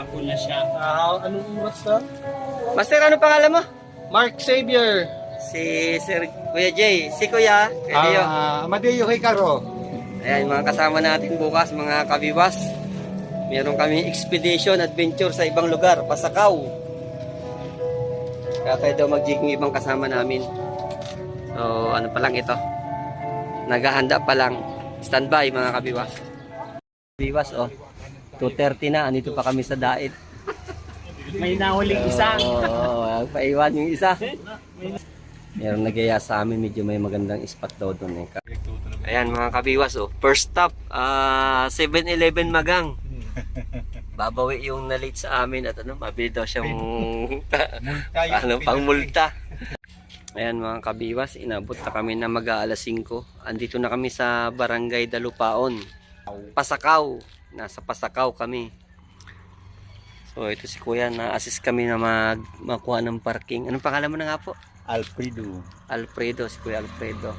Hapon na siya. Anong oras ka? Master, ano pangalan mo? Mark Xavier. Si Sir Kuya Jay. Si Kuya Elio. Amadeo Hikaro. Ayan, mga kasama natin bukas, mga kabiwas. Meron kami expedition, adventure sa ibang lugar, Pasakaw. Kaya tayo daw mag-jigging ibang kasama namin. So, ano pa lang ito? Naghahanda pa lang. Standby, mga kabiwas. Kabiwas, oh. 2:30 na, andito pa kami sa dait. May nahuling isa. Oo, paiwan yung isa. Meron nagaya sa amin, medyo may magandang spot daw doon. Ayan mga kabiwas, oh. First stop, 7-Eleven Magang. Babawi yung na-late sa amin at ano, mabili daw siyang pang multa. Ayan mga kabiwas, inabot na kami na mag-aalas 5. Andito na kami sa Barangay Dalupaon, Pasakaw. Nasa Pasakaw kami. So ito si Kuya, na-assist kami na makuha ng parking. Anong pangalan mo na nga po? Alfredo, si Kuya Alfredo.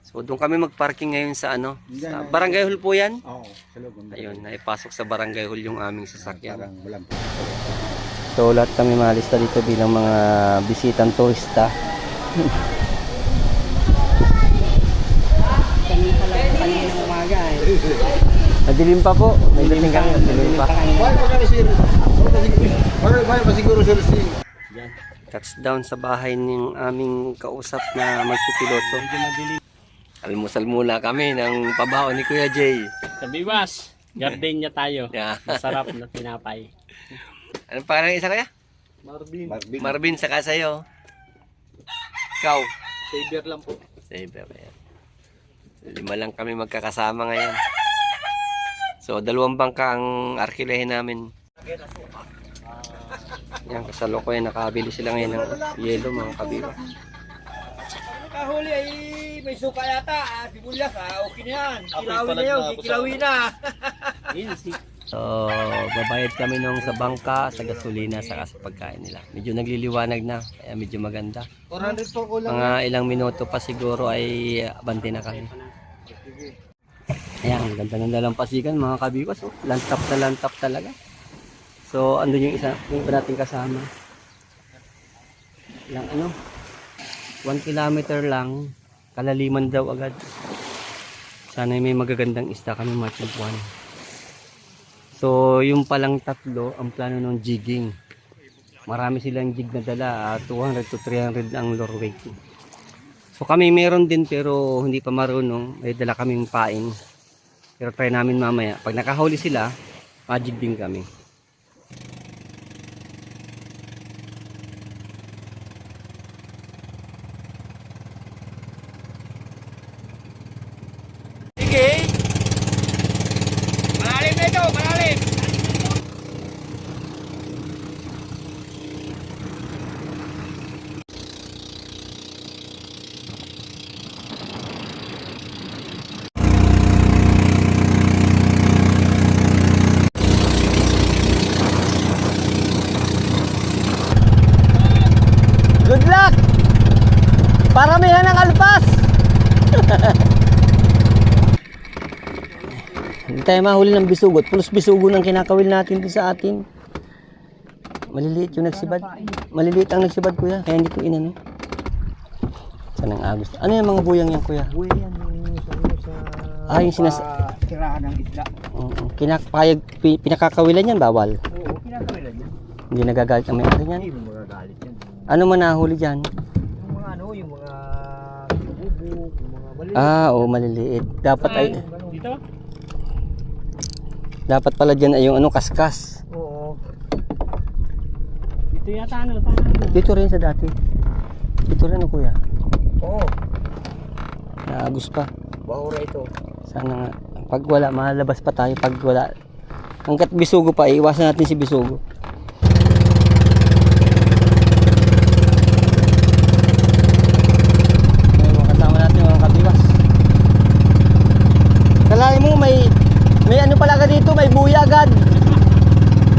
So doon kami mag-parking ngayon sa ano, sa Barangay Hall po yan? Oo, sa loob. Ayun, naipasok sa Barangay Hall yung aming sasakyan. So lahat kami malista dito bilang mga bisitang turista. Kaninang umaga eh. Madilim pa po, may dating kami, madilim pa. Masiguro sir si. Touchdown sa bahay ng aming kausap na magpipiloto. Medyo madilim. Almusal muna kami ng pabaho ni Kuya Jay. Kabiwas, gardenia tayo. Yeah. Masarap na tinapay. Anong pangalan ng isa kaya? Marvin. Marvin, saka sa'yo. Ikaw. Xavier lang po. Saber, ayan. 5 lang kami magkakasama ngayon. So, 2 bangka ang arkilehin namin. Yan, kasalukuyan, nakabili sila ngayon ng yelo, mga kabiwas. Kahuli ay may suka yata, sibuyas, okay na yan. Kilawin na yun, kilawin na. So, babayad kami nung sa bangka, sa gasolina, saka sa pagkain nila. Medyo nagliliwanag na, kaya medyo maganda. 400 po ko lang. Mga ilang minuto pa siguro ay abante na kami. Ayan, ganda-ganda lang pasigan mga kabiwas. Oh. Lantap na lantap talaga. So, andun yung isa, yung iba nating kasama. Lang ano, 1 kilometer lang, kalaliman daw agad. Sana may magagandang isda kami matagpuan. So, yung palang 3, ang plano ng jigging. Marami silang jig na dala, 200 to 300 ang lure weight. So, kami meron din pero hindi pa marunong. May dala kaming pain. Pero try namin mamaya. Pag nakahuli sila, majig din kami. Sige. Malalim na ito, malalim. Good luck! Paramihan ng alpas! Hindi tayo mahuli ng bisugot. Pulos bisugo ng kinakawil natin din sa atin. Maliliit yung nagsibad. Maliliit ang nagsibad, kuya. Kaya hindi ko inano. Saan ang agos? Ano yung mga buyang yan, kuya? Buhay yan sa Yung tirahan ng isda. Pinakakawilan yan, bawal. Oo, kinakawilan yan. Hindi nagagalit ang may-ari yan. Hindi mo magagalit yan. Ano man nahuli dyan? Yung mga ano, yung mga bubuk, yung mga maliliit. Oo, maliliit. Dapat ay... Dito? Dapat pala dyan ay yung ano, kaskas. Oo. Dito yata ano, sana. Dito rin sa dati. Dito rin o kuya. Oo. Naagos pa. Bahura ito. Sana nga. Pag wala, malabas pa tayo. Pag wala. Hanggat bisugo pa, iwasan natin si bisugo. May mga kasama natin mga kabiwas. Kalahin mo may ano pala ka dito, may buya agad.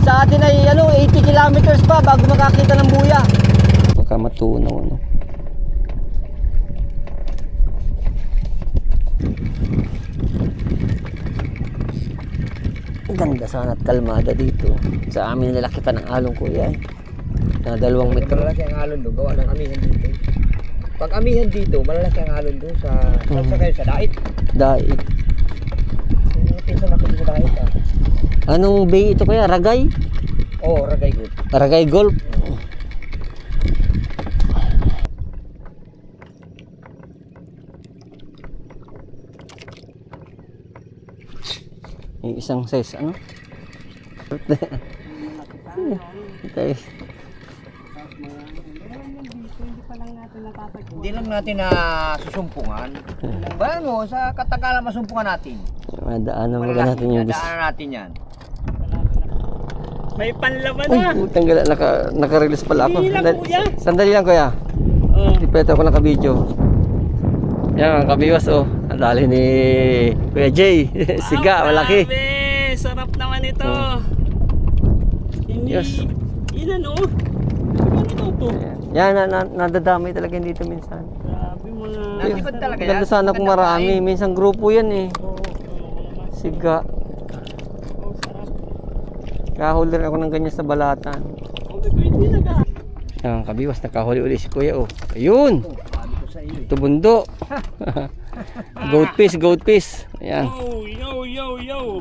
Sa atin ay ano, 80 kilometers pa bago makakita ng buya. Baka matunaw ano. Ganda sana at kalmada dito. Sa amin lalaki pa ng alon kuya eh. Na 2 metro. Malalaki ang alon doon, gawa ng amihan dito. Pag amihan dito, malalaki ang alon doon sa kayo sa dait. Dait. Pinsan ako sa dait ah. Anong bay ito kuya? Ragay? Oo, Ragay Good. Ragay Golf. Yung isang size ano? Okay. Hindi lang natin na susumpungan. Ba mo, sa katagalan masumpungan natin. Madaanan mo natin yung bis. Madaanan natin yan. May panlaban Ay, na. putang gala, naka-release pala ako. Hindi lang, kuya. Sandali lang kuya. Oh. Hindi pwede ako naka-video. Yan, mga kabiwas oh. Ang dali ni Kuya Jay. Siga, malaki. Grabe, sarap naman ito. Hindi, Yes. Yun ano? Ano ito to? Yan, nadadamay talaga dito minsan. Grabe mga... Nasipad talaga yan. Ganda sana kung marami. Minsan grupo yan eh. Oo, Siga. oh, sarap. Kahuli rin ako ng ganyan sa balatan. Oh, hindi naga. Yan, kabiwas, nakahuli ulit si Kuya oh. Ayun! Sabi ko sa iyo eh. Tubundo. Goat fish. Ayan. Oh, yo.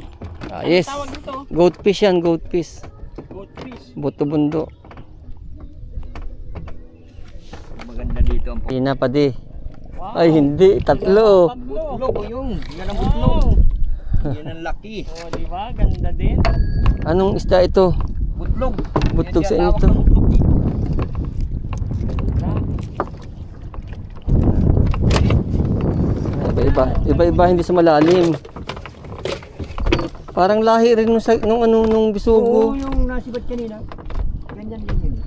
Ah, yes. Tawag nito. Goat fish yan, goat fish. Goat fish. Buto-bundo. Maganda dito ang Hindi na pa di. Wow. Ay, hindi. Tatlo. butlog o yung. Yan ang butlog. Wow. Yan ang laki. Oh, di ba? Ganda din. Anong isda ito? Butlog. Butlog Yan sa siya inyo tawag to. na butlog dito. Iba-iba hindi sa malalim. Parang lahi rin nung bisugo. Oo, yung nasibat kanina. Ganyan din yun.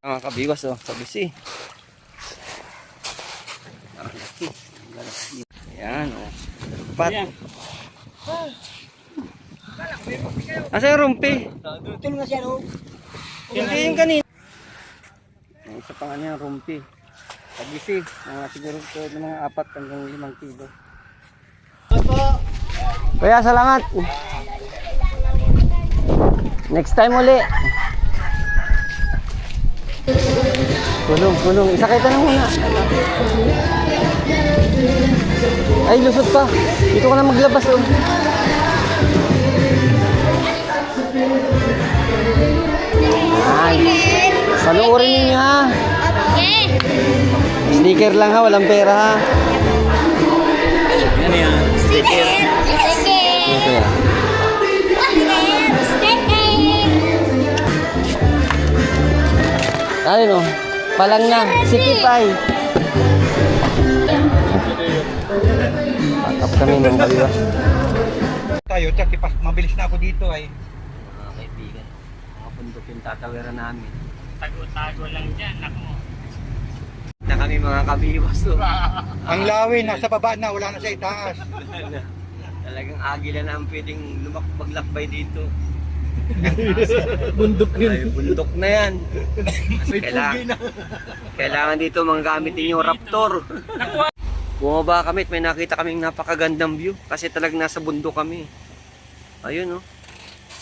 Mga kabiwas oh, sa bisi. Ayan oh. Pat. Ayan. Asa yung rumpi? Ito nga siya no. Hindi yung kanina. Yung isa pang ano yung rumpi. Sa bisi. Siguro ito mga 4 hanggang 5 kilo. Kuya, salamat. Next time uli. Punong. Isakay ka na muna. Ay, lusot pa. Dito ka na maglabas oh. Ay. Panoorin ninyo ha. Sticker lang ha, walang pera ha. Ano yan? Ito ya. Ayun oh. Palang na. Sikip ay. Patap kami mga kabiwas. Tayo, tiyak, mabilis na ako dito ay. Mga kaibigan, mga bundok yung tatawiran namin. Tago-tago lang dyan. Ako. Na kami mga kabiwas oh. Ang lawin, nasa baba na, wala na sa itaas. Talagang agila na ang pwedeng maglakbay dito. Bundok Ay, bundok na yan. Kailangan dito mga gamitin yung Raptor. Bumaba kami at may nakita kaming napakagandang view kasi talagang nasa bundok kami. Ayun oh.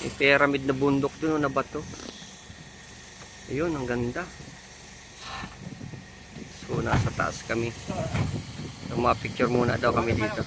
May pyramid na bundok dun na bato. Ayun, ang ganda. So nasa taas kami. So, mga picture muna daw kami dito.